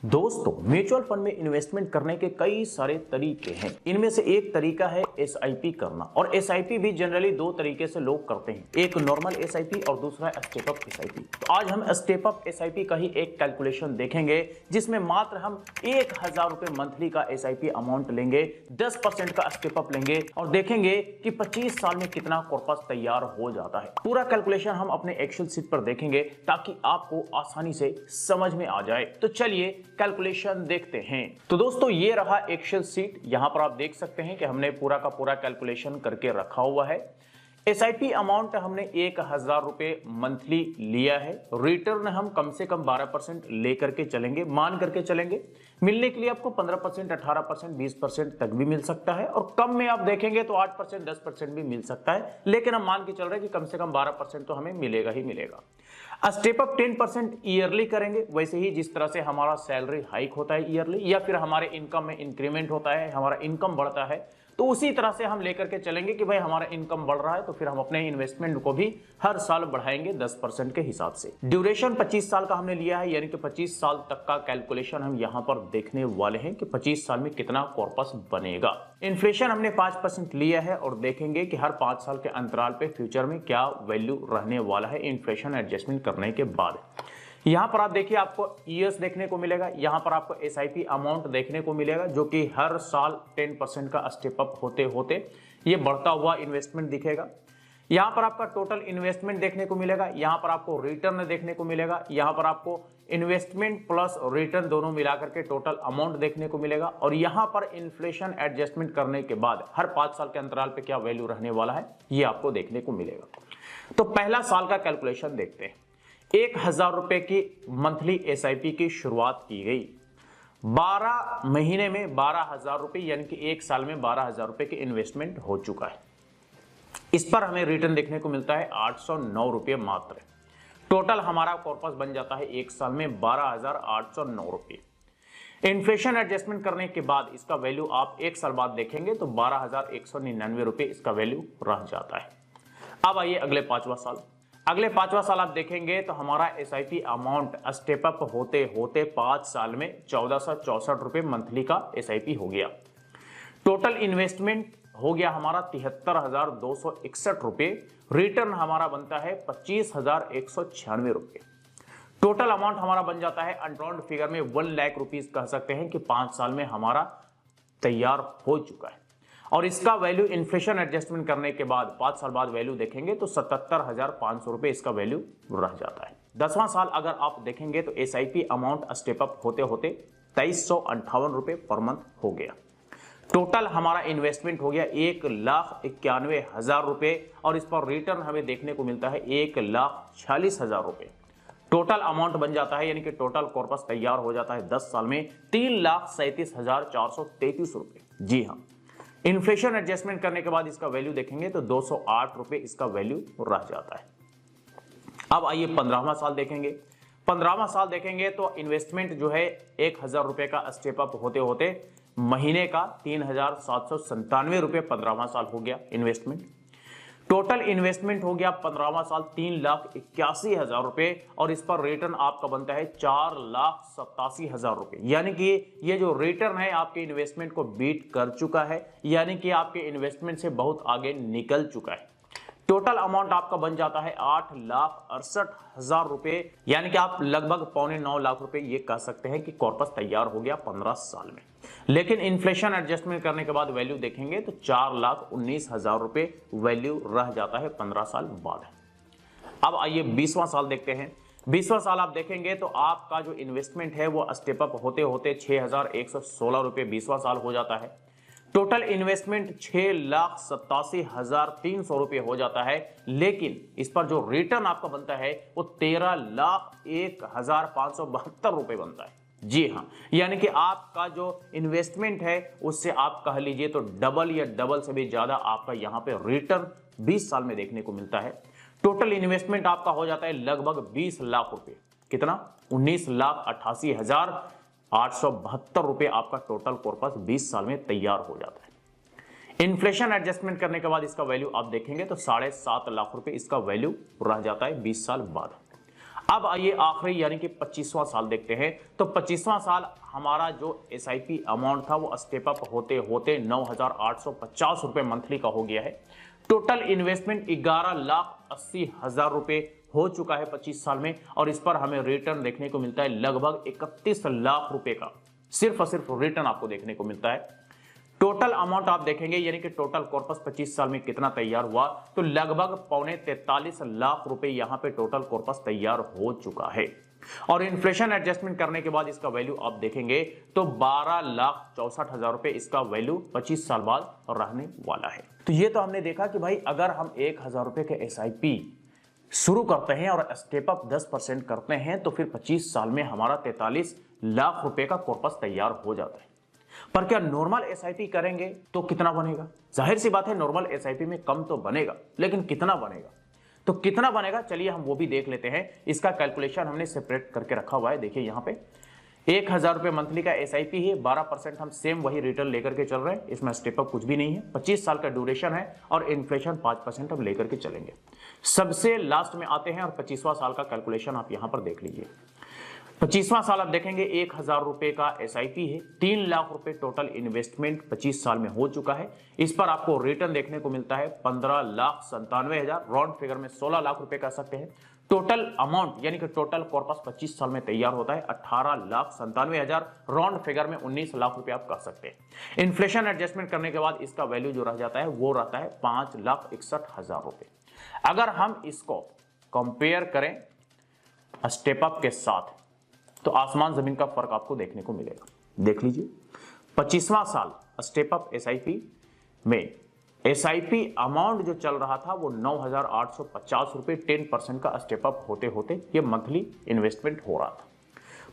दोस्तों, mutual fund में investment करने के कई सारे तरीके हैं। इनमें से एक तरीका है एसआईपी करना, और एसआईपी भी जनरली दो तरीके से लोग करते हैं, एक नॉर्मल एसआईपी और दूसरा स्टेप अप एसआईपी। तो आज हम स्टेप अप एसआईपी का ही एक कैलकुलेशन देखेंगे, जिसमें मात्र हम 1000 रुपए मंथली का एसआईपी अमाउंट लेंगे, 10% का स्टेप अप लेंगे और देखेंगे कि 25 साल में कितना कॉर्पस तैयार हो जाता है। पूरा कैलकुलेशन हम अपने एक्सेल शीट पर देखेंगे ताकि आपको आसानी से समझ में आ जाए। तो चलिए कैलकुलेशन देखते हैं। तो दोस्तों, ये रहा एक्सेल शीट। यहां पर आप देख सकते हैं कि हमने पूरा का पूरा कैलकुलेशन करके रखा हुआ है। एसआईपी अमाउंट हमने 1000 रुपए मंथली लिया है। रिटर्न हम कम से कम 12% लेकर के चलेंगे, मान करके चलेंगे। मिलने के लिए आपको 15%, 18%, 20% तक भी मिल सकता है, और कम में आप देखेंगे तो 8%, 10% भी मिल सकता है, लेकिन हम मान के चल रहे हैं कि कम से कम 12% तो हमें मिलेगा ही मिलेगा। स्टेप अप 10% ईयरली करेंगे, वैसे ही जिस तरह से हमारा सैलरी हाइक होता है ईयरली, या फिर हमारे इनकम में इंक्रीमेंट होता है, हमारा इनकम बढ़ता है, तो उसी तरह से हम लेकर के चलेंगे कि भाई हमारा इनकम बढ़ रहा है तो फिर हम अपने इन्वेस्टमेंट को भी हर साल बढ़ाएंगे 10% के हिसाब से। ड्यूरेशन 25 साल का हमने लिया है, यानी कि 25 साल तक का कैलकुलेशन हम यहां पर देखने वाले हैं कि 25 साल में कितना कॉर्पस बनेगा। इन्फ्लेशन हमने 5% लिया है, और देखेंगे कि हर 5 साल के अंतराल पे फ्यूचर में क्या वैल्यू रहने वाला है इन्फ्लेशन एडजस्टमेंट करने के बाद। यहां पर आप देखिए, आपको ईयर्स देखने को मिलेगा, यहां पर आपको एसआईपी अमाउंट देखने को मिलेगा, जो कि हर साल 10% का स्टेप अप होते होते ये बढ़ता हुआ इन्वेस्टमेंट दिखेगा। यहां पर आपका टोटल इन्वेस्टमेंट देखने को मिलेगा, यहां पर आपको रिटर्न देखने को मिलेगा, यहां पर आपको इन्वेस्टमेंट प्लस रिटर्न दोनों मिलाकर के टोटल अमाउंट देखने को मिलेगा, और यहां पर इन्फ्लेशन एडजस्टमेंट करने के बाद हर 5 साल के अंतराल पे क्या वैल्यू रहने वाला है ये आपको देखने को मिलेगा। तो पहला साल का कैलकुलेशन देखते हैं। 1000 रुपए की मंथली एसआईपी की शुरुआत की गई, 12 महीने में 12,000 रुपए, यानी कि एक साल में 12,000 रुपए की इन्वेस्टमेंट हो चुका है। इस पर हमें रिटर्न देखने को मिलता है 809 रुपए मात्र। टोटल हमारा कॉर्पस बन जाता है एक साल में 12,809 रुपए। इन्फ्लेशन एडजस्टमेंट करने के बाद इसका वैल्यू आप एक साल बाद देखेंगे तो 12,199 रुपए इसका वैल्यू रह जाता है। अब आइए अगले 5वां साल। अगले 5वां साल आप देखेंगे तो हमारा एसआईपी अमाउंट स्टेप अप होते होते 5 साल में 1464 रुपए मंथली का एसआईपी हो गया। टोटल इन्वेस्टमेंट हो गया हमारा 73,261 रुपए। रिटर्न हमारा बनता है 25,196 रुपए। टोटल अमाउंट हमारा बन जाता है अनराउंड फिगर में 1 लाख रुपीज, कह सकते हैं कि 5 साल में हमारा तैयार हो चुका है। और इसका वैल्यू इन्फ्लेशन एडजस्टमेंट करने के बाद 5 साल बाद वैल्यू देखेंगे तो 77,500 रुपए इसका वैल्यू रह जाता है। 10वां साल अगर आप देखेंगे तो एसआईपी अमाउंट स्टेप अप होते होते 2358 रुपए पर मंथ हो गया। टोटल हमारा इन्वेस्टमेंट हो गया 1,91,000 रुपए, और इस पर रिटर्न हमें देखने को मिलता है 1,46,000 रुपए। टोटल अमाउंट बन जाता है, यानी कि टोटल कॉर्पस तैयार हो जाता है 10 साल में 3,37,433 रुपए। जी हाँ, इन्फ्लेशन एडजस्टमेंट करने के बाद इसका वैल्यू देखेंगे तो 208 रुपए इसका वैल्यू रह जाता है। अब आइए 15वां साल देखेंगे। 15वां साल देखेंगे तो इन्वेस्टमेंट जो है 1000 रुपए का स्टेप अप होते होते महीने का 3,797 रुपए 15वां साल हो गया इन्वेस्टमेंट। टोटल इन्वेस्टमेंट हो गया 15वां साल 3,81,000 रुपए, और इस पर रिटर्न आपका बनता है 4,87,000 रुपए। यानी कि ये जो रिटर्न है आपके इन्वेस्टमेंट को बीट कर चुका है, यानी कि आपके इन्वेस्टमेंट से बहुत आगे निकल चुका है। टोटल अमाउंट आपका बन जाता है 8,68,000 रुपए, यानी कि आप लगभग 8.25 लाख रुपए ये कह सकते हैं कि कॉर्पस तैयार हो गया 15 साल में। लेकिन इन्फ्लेशन एडजस्टमेंट करने के बाद वैल्यू देखेंगे तो 4,19,000 रुपए वैल्यू रह जाता है 15 साल बाद। अब आइए 20वां साल देखते हैं। 20वां साल आप देखेंगे तो आपका जो इन्वेस्टमेंट है वो स्टेप अप होते होते 6,116 रुपए 20वां साल हो जाता है। टोटल इन्वेस्टमेंट 6,87,300 रुपए हो जाता है, लेकिन इस पर जो रिटर्न आपका बनता है वो 13,01,572 रुपए बनता है। जी हाँ, यानी कि आपका जो इन्वेस्टमेंट है उससे आप कह लीजिए तो डबल या डबल से भी ज्यादा आपका यहाँ पे रिटर्न 20 साल में देखने को मिलता है। टोटल इन्वेस्टमेंट आपका हो जाता है लगभग 20 लाख रुपए। कितना? 19,88,872 रुपए आपका टोटल कॉर्पस 20 साल में तैयार हो जाता है। इन्फ्लेशन एडजस्टमेंट करने के बाद इसका वैल्यू आप देखेंगे तो 7.5 लाख रुपए इसका वैल्यू रह जाता है 20 साल बाद। अब आइए आखिरी यानी कि 25वां साल देखते हैं। तो 25वां साल हमारा जो एसआईपी अमाउंट था वो स्टेप अप होते होते 9,850 रुपए मंथली का हो गया है। टोटल इन्वेस्टमेंट 11,80,000 रुपए हो चुका है 25 साल में, और इस पर हमें रिटर्न देखने को मिलता है लगभग 31 लाख रुपए का। सिर्फ और सिर्फ रिटर्न आपको देखने को मिलता है। टोटल अमाउंट आप देखेंगे यानी कि टोटल कॉर्पस 25 साल में कितना तैयार हुआ, तो लगभग 43 लाख रुपए यहां पे टोटल कॉर्पस तैयार हो चुका है। और इन्फ्लेशन एडजस्टमेंट करने के बाद इसका वैल्यू आप देखेंगे तो 12,64,000 रुपए इसका वैल्यू 25 साल बाद रहने वाला है। तो ये तो हमने देखा कि भाई अगर हम 1,000 रुपए के एसआईपी शुरू करते हैं और स्टेप अप 10% करते हैं तो फिर 25 साल में हमारा 43 लाख रुपए का कॉर्पस तैयार हो जाता है। पर क्या नॉर्मल एसआईपी करेंगे तो कितना बनेगा? जाहिर सी बात है नॉर्मल एसआईपी में कम तो बनेगा, लेकिन कितना बनेगा? तो कितना बनेगा चलिए हम वो भी देख लेते हैं। इसका कैलकुलेशन हमने सेपरेट करके रखा हुआ है। देखिए यहाँ पे 1,000 रुपए मंथली का एसआईपी है, 12% हम सेम वही रिटर्न लेकर के चल रहे हैं, इसमें स्टेप अप कुछ भी नहीं है। 25 साल का ड्यूरेशन है और इन्फ्लेशन 5% हम लेकर के चलेंगे। सबसे लास्ट में आते हैं और 25वां साल का कैलकुलेशन आप यहां पर देख लीजिए। 25वां साल आप देखेंगे 1,000 रुपए का एसआईपी है, 3 लाख रुपए टोटल इन्वेस्टमेंट 25 साल में हो चुका है। इस पर आपको रिटर्न देखने को मिलता है 15,97,000, राउंड फिगर में 16 लाख रुपए कह सकते हैं। टोटल अमाउंट यानी कि टोटल कॉर्पस 25 साल में तैयार होता है 18,97,000, राउंड फिगर में 19 लाख रुपए आप कह सकते हैं। इन्फ्लेशन एडजस्टमेंट करने के बाद इसका वैल्यू जो रह जाता है वो रहता है 5,61,000 रुपए। अगर हम इसको कंपेयर करें स्टेप अप के साथ तो आसमान जमीन का फर्क आपको देखने को मिलेगा। देख लीजिए 25वां साल स्टेप अप एसआईपी में एसआईपी अमाउंट जो चल रहा था वो 9,850 रुपए, 10% का स्टेप अप होते होते ये मंथली इन्वेस्टमेंट हो रहा था।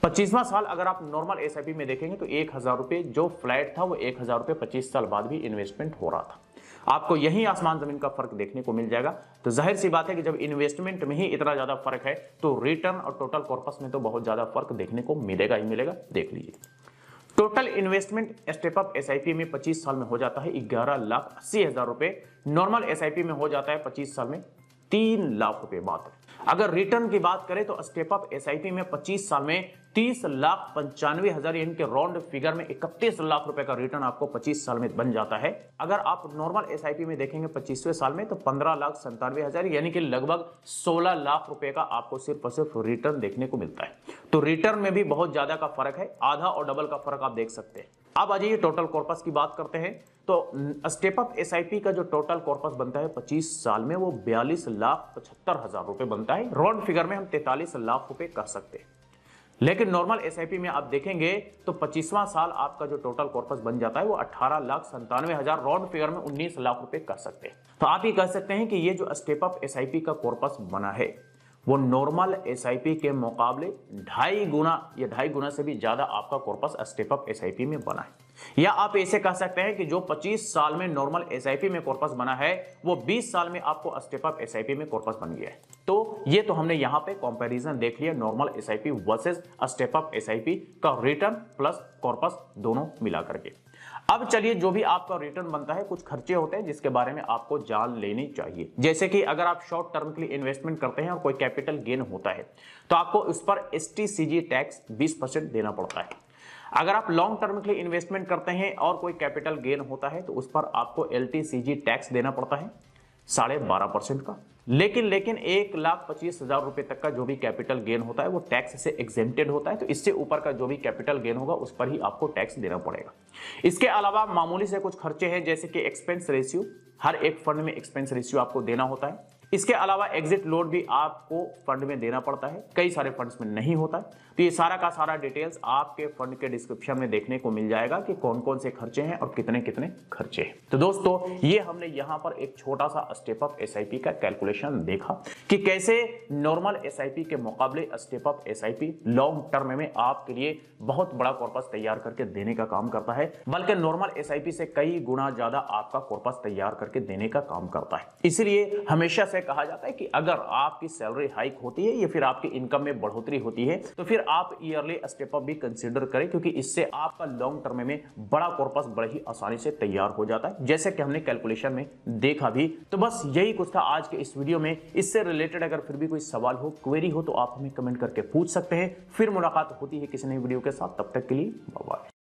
25वां साल अगर आप नॉर्मल एसआईपी में देखेंगे तो 1,000 रुपए जो फ्लैट था वो 1,000 रुपए 25 साल बाद भी इन्वेस्टमेंट हो रहा था। आपको यही आसमान जमीन का फर्क देखने को मिल जाएगा। तो जाहिर सी बात है कि जब इन्वेस्टमेंट में ही इतना ज्यादा फर्क है तो रिटर्न और टोटल कॉर्पस में तो बहुत ज्यादा फर्क देखने को मिलेगा ही मिलेगा। देख लीजिए total investment step up SIP में 25 साल में हो जाता है 11,80,000 रुपए, नॉर्मल एसआईपी में हो जाता है 25 साल में 3 लाख रुपए मात्र। अगर रिटर्न की बात करें तो स्टेप अप एसआईपी में 25 साल में 30,95,000 यानी कि राउंड फिगर में 31 लाख रुपए का रिटर्न आपको 25 साल में बन जाता है। अगर आप नॉर्मल एसआईपी में देखेंगे 25वें साल में तो 15,97,000 यानी कि लगभग 16 लाख रुपए का आपको सिर्फ और सिर्फ रिटर्न देखने को मिलता है। तो रिटर्न में भी बहुत ज्यादा का फर्क है, आधा और डबल का फर्क आप देख सकते हैं। अब आ जाइए टोटल कॉर्पस की बात करते हैं। तो स्टेप अप एसआईपी का जो टोटल कॉर्पस बनता है 25 साल में वो 42,75,000 रुपए बनता है, राउंड फिगर में हम 43 लाख रुपए कह सकते हैं। लेकिन नॉर्मल एसआईपी में आप देखेंगे तो 25वां साल आपका जो टोटल कॉर्पस बन जाता है वो 18,97,000, राउंड फिगर में 19 लाख रुपए कह सकते हैं। तो आप ये कह सकते हैं कि ये जो स्टेप अप एसआईपी का कॉर्पस बना है वो नॉर्मल एसआईपी के मुकाबले 2.5 गुना या 2.5 गुना से भी ज्यादा आपका कॉर्पस स्टेप अप एसआईपी में बना है। या आप ऐसे कह सकते हैं कि जो 25 साल में नॉर्मल एसआईपी में कॉर्पस बना है वो 20 साल में आपको स्टेप अप एसआईपी में कॉर्पस बन गया है। तो ये तो हमने यहां पे कंपैरिजन देख लिया normal SIP versus step up SIP का रिटर्न प्लस कॉर्पस दोनों मिला करके। अब चलिए जो भी आपका रिटर्न बनता है कुछ खर्चे होते हैं जिसके बारे में आपको जान लेनी चाहिए। जैसे कि अगर आप शॉर्ट टर्म के लिए इन्वेस्टमेंट करते हैं और कोई कैपिटल गेन होता है तो आपको उस पर एसटीसीजी टैक्स 20% देना पड़ता है। अगर आप लॉन्ग टर्म के लिए इन्वेस्टमेंट करते हैं और कोई कैपिटल गेन होता है तो उस पर आपको एलटीसीजी टैक्स देना पड़ता है 12.5% का। लेकिन 1,25,000 रुपए तक का जो भी कैपिटल गेन होता है वो टैक्स से एग्जेम्प्टेड होता है। तो इससे ऊपर का जो भी कैपिटल गेन होगा उस पर ही आपको टैक्स देना पड़ेगा। इसके अलावा मामूली से कुछ खर्चे हैं जैसे कि एक्सपेंस रेशियो, हर एक फंड में एक्सपेंस रेशियो आपको देना होता है। इसके अलावा एग्जिट लोड भी आपको फंड में देना पड़ता है, कई सारे फंड्स में नहीं होता है। तो ये सारा का सारा डिटेल्स आपके फंड के डिस्क्रिप्शन में देखने को मिल जाएगा कि कौन कौन से खर्चे हैं और कितने कितने खर्चे हैं। तो दोस्तों ये हमने यहाँ पर एक छोटा सा स्टेप अप एसआईपी का कैलकुलेशन देखा कि कैसे नॉर्मल एसआईपी के मुकाबले step up SIP long term में आपके लिए बहुत बड़ा कॉर्पस तैयार करके देने का काम करता है, बल्कि नॉर्मल एसआईपी से कई गुना ज्यादा आपका कॉर्पस तैयार करके देने का काम करता है। इसलिए हमेशा से से कहा जाता है कि अगर आपकी सैलरी हाइक होती है या फिर आपकी इनकम में बढ़ोतरी होती है तो फिर आप ईयरली स्टेप अप भी कंसीडर करें, क्योंकि इससे आपका लॉन्ग टर्म में बड़ा कॉर्पस बड़े ही आसानी से तैयार हो जाता है, जैसे कि हमने कैलकुलेशन में देखा भी। तो बस यही कुछ था आज के इस वीडियो में। इससे रिलेटेड अगर फिर भी कोई सवाल हो, क्वेरी हो, तो आप हमें कमेंट करके पूछ सकते हैं। फिर मुलाकात होती है किसी नई वीडियो के साथ, तब तक के लिए बाय बाय।